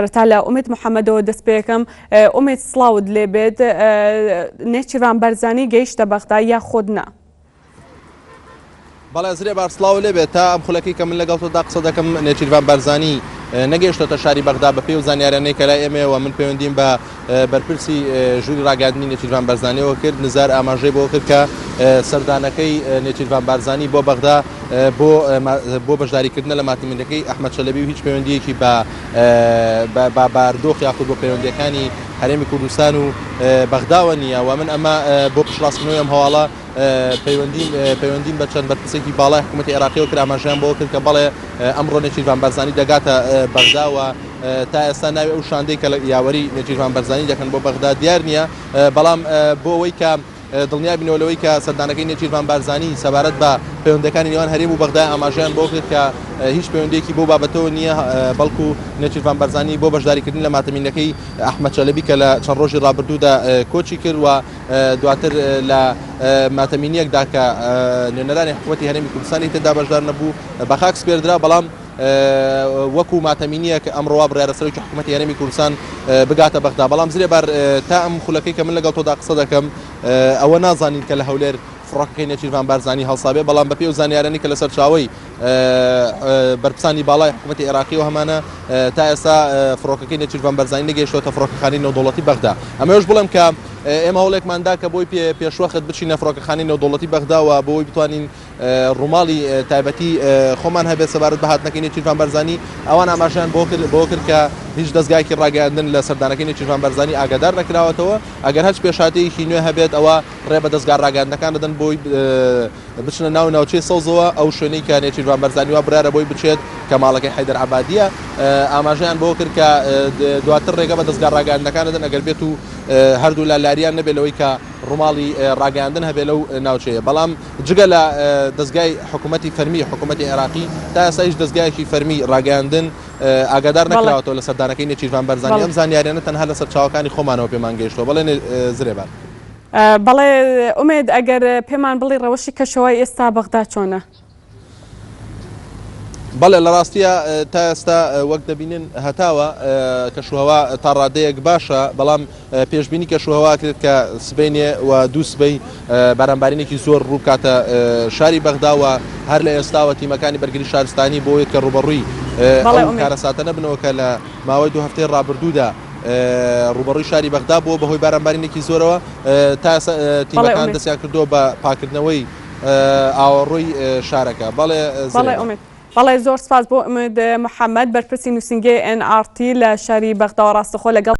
تالا أمید محمد و دست بیکم أمید سلاود لبید نێچیروان بەرزانی گەیشتە بەغدا یا خود نه. بەڵێ زرێ بارسلااو لێبێت تا ئەم خولەکەی کە من لەگەڵ تۆدا قسە دەکەم نێچیروان بەرزانی نەگەیشتۆتە شاری بەغدا بە پێی و زانیارانەی کە لای ئێمەوە من پەیوەندیم بە بەرپرسی ژووری ڕاگەاندنی نێچیروان بەرزانیەوە کرد نزار ئاماژەی بۆ کرد کە سەردانەکەی نێچیروان بەرزانی بۆ بەغدا بۆ بەشداریکردنە لە ماتمینەکەی ئەحمەد شەلەبی و هیچ پەیوەندیەکی بە باردۆخ یاخود بۆ پەیوەندیەکانی هەرێمی کوردستان و بەغداوە نییە و من ئەمە بۆ پشتڕاستکردنەوەی ئەم هەواڵە پەیوەندیم بە چەند بەرپرسێکی باڵای حکوومەتی عێراقیەوە کرد ئاماژەیان بۆ کرد کە بەڵێ ئەمڕۆ نێچیروان بەرزانی دەگاتە بەغداوە تا ئێستا ناوی ئەو شاندەی کە لە یاوەری نێچیروان بەرزانی دەکەن بۆ بەغدا دیار نییە بەڵام بۆ ئەوەی کە دڵنیا بینەوەی کە سەردانەکەی نێچیروان بەرزانی سەبارەت بە پەیوەندەکانی نێوان هەرێم و بەغدا ئاماژەیان بۆ کرد کە هیچ پەیوەندێکی بۆ بابەتەوە نییە بەڵکو نێچیروان بەرزانی بۆ بەشداریکردن لە ماتمینەکەی ئەحمەد شەلەبی کە لە چەند ڕۆژی ڕابردوودا کۆچی کرد و دواتر لە ماتەمینیەکدا کە نوێنەرانی حکوومەتی هەرێمی کوردستانی تێدا بەشدار نەبوو بە خاک سپێردرا بەڵام وەکو ماتەمینیە کە ئەمڕۆوا بڕیارە سەرۆکی حکوومەتی هەرێمی کوردستان بگاتە بەغدا بەڵام زرێ بار تا ئەم خولەکەی کە من لەگەڵ تۆدا قسە دەکەم ئەوە نازانین کە لە هەولێر فڕۆکەکەی نێچیروان بەرزانی هەڵسابێ بەڵام بە پێی و زانیارانی کە لەسەر چاوەی بەرپرسانی باڵای حکوومەتی عێراقیەوە هەمانە تا ئێستا فڕۆکەکەی نێچیروان بەرزانی نەگەیشتووەتە فڕۆکەخانەی نێودەوڵەتی بەغدا ئەمەش بڵێم کە ئێمە هەوڵێکماندا کە بۆی پێشوەخت بچینە فڕۆکەخانەی نێودەوڵەتی بەغداوە بۆی بتوانین ڕووماڵی تایبەتی خۆمان هەبێت سەبارەت بە هاتنەکەی نێچیروان بەرزانی ئەوان ئاماژیان بۆ کرد کە هیچ دەستگایەکی ڕاگەاندن لە سەردانەکەی نێچیروان بەرزانی ئاگادار نەکراوەتەوە ئەگەر هەچ پێشاتەیەکی نوێ هەبێت ئەوە ڕێ بە دەستگا ڕاگەاندنەکان دەدەن بۆی بچنە ناو ناوچەی سەوزەوە ئەو شوێنەی کە نێچیروان بەرزانی وا برارە بۆی بچێت کە ماڵەکەی حەیدەر عەبادیە ئاماژەیان بۆ کرد کە دواتر ڕێگە بە دەستگا ڕاگەاندنەکان دەدەن ئەگەر بێت و هەردوو لا لاریان نەبێت لەوەی کە ڕووماڵی ڕاگەاندن هەبێت لەو ناوچەیە بەڵام جگە لە دەستگای حکوومەتی فەرمی حکوومەتی عێراقی تا ئێستا هیچ دەستگایەکی فەرمی ڕاگەاندن ئاگادار نەکراوەتەوە لە سەردانەکەی نێچیروان بەرزانی ئەم زانیاریانە تەنها لەسەر چاوەکانی خۆمانەوە پێمان گەیشتەوە بەڵێ زرێبار بەڵێ ئومێد ئەگەر پێمان بڵی ڕەوەشی کەشەوەی ئێستا بەغدا چۆنە؟ بەڵێ لە ڕاستیە تا ئێستا وەک دەبینن هەتاوە کەشوهەوا تا ڕادەیەک باشە بەڵام پێشبینی کەشوهەوا کرد کە سبەینێ و دوو سبەی بارانبارینێکی زۆر ڕووکاتە شاری بەغدا و هەر لە ئێستاوە تیمەکانی بەرگری شارستانی بۆ کە ڕوبەڕووی ئەو کارەساتە نەبنەوە کە لە ماوەی دوو هەفتەی ڕابردوودا ڕوبەڕووی شاری بەغدا بووە بەهۆی بارانبارینێکی زۆرەوە تا تیمەکان دەستیان کردووە بە پاکردنەوەی ئاوەڕووی شارەکە بەڵێ زۆر سپاس بۆ ئومید محەممەد بەرپرسی نووسنگی NRT لە شاری بەغدا و ڕاستەخۆ لەگەڵ